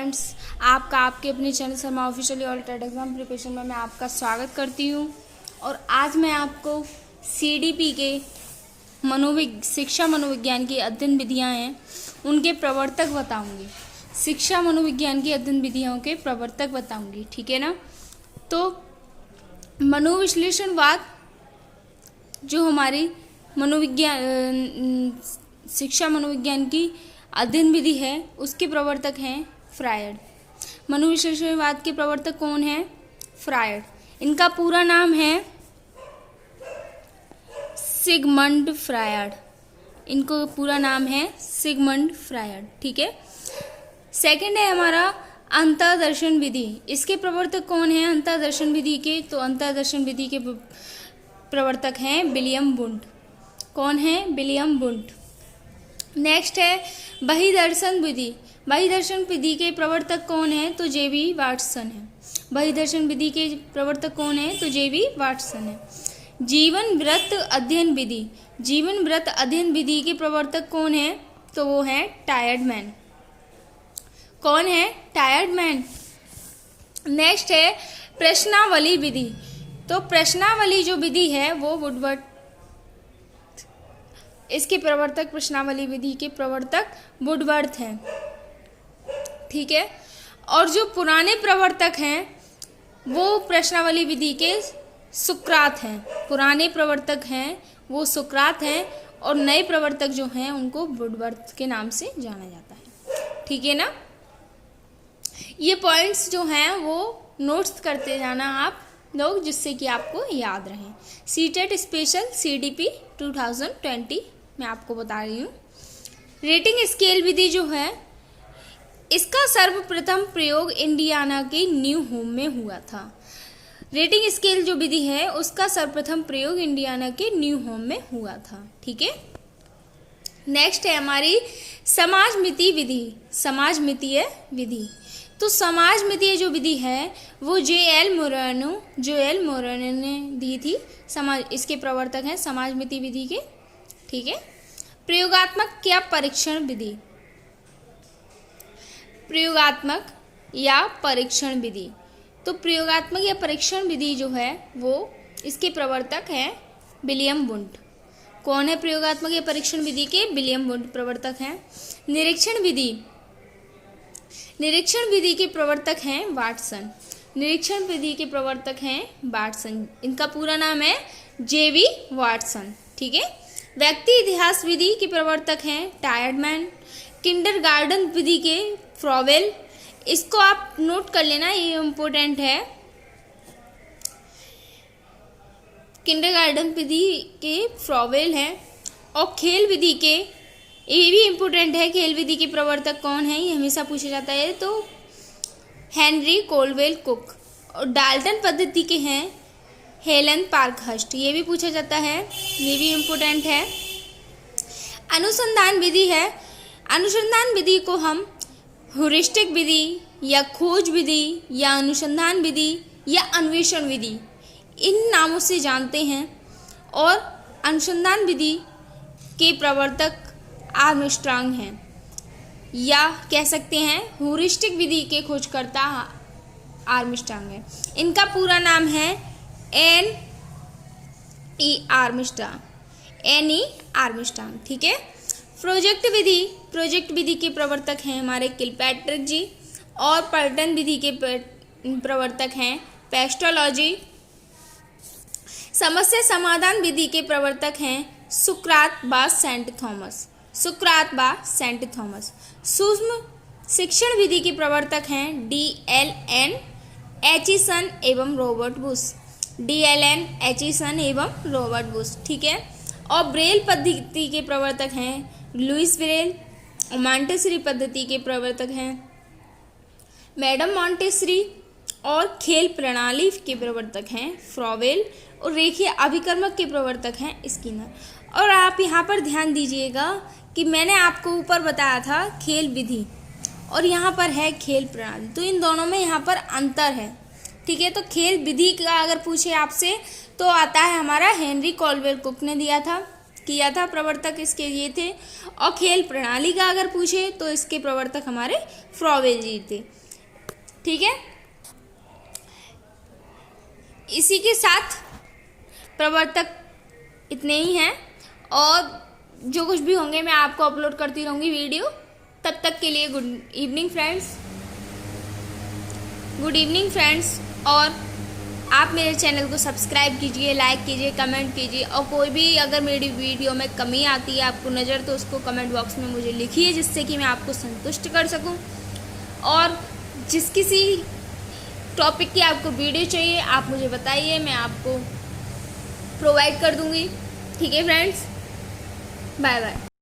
Friends, आपका आपके अपने channel Sharma officially altered exam preparation में मैं आपका स्वागत करती हूँ। और आज मैं आपको सीडीपी के शिक्षा मनोविज्ञान की अध्ययन विधियाँ हैं उनके प्रवर्तक बताऊँगी। शिक्षा मनोविज्ञान की अध्ययन विधियों के प्रवर्तक बताऊँगी, ठीक है ना। तो मनोविश्लेषणवाद जो हमारी शिक्षा मनोविज्ञान की अध्ययन विधि है उसके प्रवर्तक हैं फ्रायड। मनोविश्लेषणवाद के प्रवर्तक कौन है? फ्रायड। इनका पूरा नाम है सिगमंड फ्रायड। इनको पूरा नाम है सिगमंड फ्रायड, ठीक है। सेकंड है हमारा अंतर्दर्शन विधि। इसके प्रवर्तक कौन है अंतर्दर्शन विधि के? तो अंतर्दर्शन विधि के प्रवर्तक हैं विलियम वुंड। कौन है? William wound. नेक्स्ट है बहिर्दर्शन विधि। बहिर्दर्शन विधि के प्रवर्तक कौन है? तो जेबी वाटसन है। बहिर्दर्शन विधि के प्रवर्तक कौन है? तो जेबी वाटसन है। जीवन वृत्त अध्ययन विधि। जीवन वृत्त अध्ययन विधि के प्रवर्तक कौन है? तो वो है टायर्डमैन। कौन है? टायर्डमैन। नेक्स्ट है प्रश्नावली विधि। तो प्रश्नावली जो विधि है वो वुडवर्थ। इसके प्रवर्तक प्रश्नावली विधि के प्रवर्तक वुडवर्थ हैं, ठीक है। और जो पुराने प्रवर्तक हैं वो प्रश्नावली विधि के सुकरात हैं। पुराने प्रवर्तक हैं वो सुकरात हैं और नए प्रवर्तक जो हैं उनको वुडवर्थ के नाम से जाना जाता है, ठीक है ना। ये पॉइंट्स जो हैं वो नोट्स करते जाना आप लोग, जिससे कि आपको याद रहें। सीटेट स्पेशल सीडीपी 2020 मैं आपको बता रही हूँ। रेटिंग स्केल विधि जो है इसका सर्वप्रथम प्रयोग इंडियाना के न्यू होम में हुआ था। रेटिंग स्केल जो विधि है उसका सर्वप्रथम प्रयोग इंडियाना के न्यू होम में हुआ था, ठीक है। नेक्स्ट है हमारी समाजमितीय विधि। समाजमितीय विधि। तो समाजमितीय जो विधि है वो जे.एल. मोरेनो ने दी थी। इसके प्रवर्तक हैं समाजमितीय विधि के, ठीक है। प्रयोगात्मक या परीक्षण विधि। प्रयोगात्मक या परीक्षण विधि। तो प्रयोगात्मक या परीक्षण विधि जो है वो इसके प्रवर्तक हैं विलियम वुंड। कौन है प्रयोगात्मक या परीक्षण विधि के? विलियम वुंड प्रवर्तक हैं। निरीक्षण विधि। निरीक्षण विधि के प्रवर्तक हैं वाटसन। निरीक्षण विधि के प्रवर्तक हैं वाटसन। इनका पूरा नाम है जेबी वाटसन, ठीक है। व्यक्ति इतिहास विधि के प्रवर्तक हैं टायर्डमैन। किंडरगार्टन विधि के फ्रॉवेल। इसको आप नोट कर लेना, ये इम्पोर्टेंट है। किंडरगार्टन विधि के फ्रॉवेल हैं। और खेल विधि के, ये भी इम्पोर्टेंट है, खेल विधि के प्रवर्तक कौन है ये हमेशा पूछा जाता है, तो हेनरी कोलवेल कुक। और डाल्टन पद्धति के हैं हेलन पार्कहर्स्ट। ये भी पूछा जाता है, ये भी इम्पोर्टेंट है। अनुसंधान विधि है। अनुसंधान विधि को हम ह्यूरिस्टिक विधि या खोज विधि या अनुसंधान विधि या अन्वेषण विधि इन नामों से जानते हैं। और अनुसंधान विधि के प्रवर्तक आर्मस्ट्रांग हैं, या कह सकते हैं ह्यूरिस्टिक विधि के खोजकर्ता आर्मस्ट्रांग हैं। इनका पूरा नाम है N.E. आर्मस्ट्रांग, ठीक है। प्रोजेक्ट विधि। प्रोजेक्ट विधि के प्रवर्तक हैं हमारे किलपैट्रिक जी। और पर्टन विधि के प्रवर्तक हैं पेस्टोलॉजी। समस्या समाधान विधि के प्रवर्तक हैं सुकरात बा सेंट थॉमस। सूक्ष्म शिक्षण विधि के प्रवर्तक हैं D.L.N. एचिसन एवं रॉबर्ट बुश, ठीक है। और ब्रेल पद्धति के प्रवर्तक हैं लुइस ब्रेल। और मॉन्टेसरी पद्धति के प्रवर्तक हैं मैडम मॉन्टेसरी। और खेल प्रणाली के प्रवर्तक हैं फ्रॉवेल। और रेखीय अभिकर्मक के प्रवर्तक हैं स्किनर। और आप यहाँ पर ध्यान दीजिएगा कि मैंने आपको ऊपर बताया था खेल विधि और यहाँ पर है खेल प्रणाली, तो इन दोनों में यहाँ पर अंतर है, ठीक है। तो खेल विधि का अगर पूछे आपसे तो आता है हमारा हेनरी कोलवेल कुक ने दिया था किया था, प्रवर्तक इसके ये थे। और खेल प्रणाली का अगर पूछे तो इसके प्रवर्तक हमारे फ्रॉवेल जी थे। ठीक है, इसी के साथ प्रवर्तक इतने ही हैं, और जो कुछ भी होंगे मैं आपको अपलोड करती रहूँगी वीडियो। तब तक के लिए good evening friends, good evening friends. और आप मेरे चैनल को सब्सक्राइब कीजिए, लाइक कीजिए, कमेंट कीजिए, और कोई भी अगर मेरी वीडियो में कमी आती है आपको नज़र तो उसको कमेंट बॉक्स में मुझे लिखिए, जिससे कि मैं आपको संतुष्ट कर सकूं। और जिस किसी टॉपिक की आपको वीडियो चाहिए आप मुझे बताइए, मैं आपको प्रोवाइड कर दूंगी। ठीक है फ्रेंड्स, बाय बाय।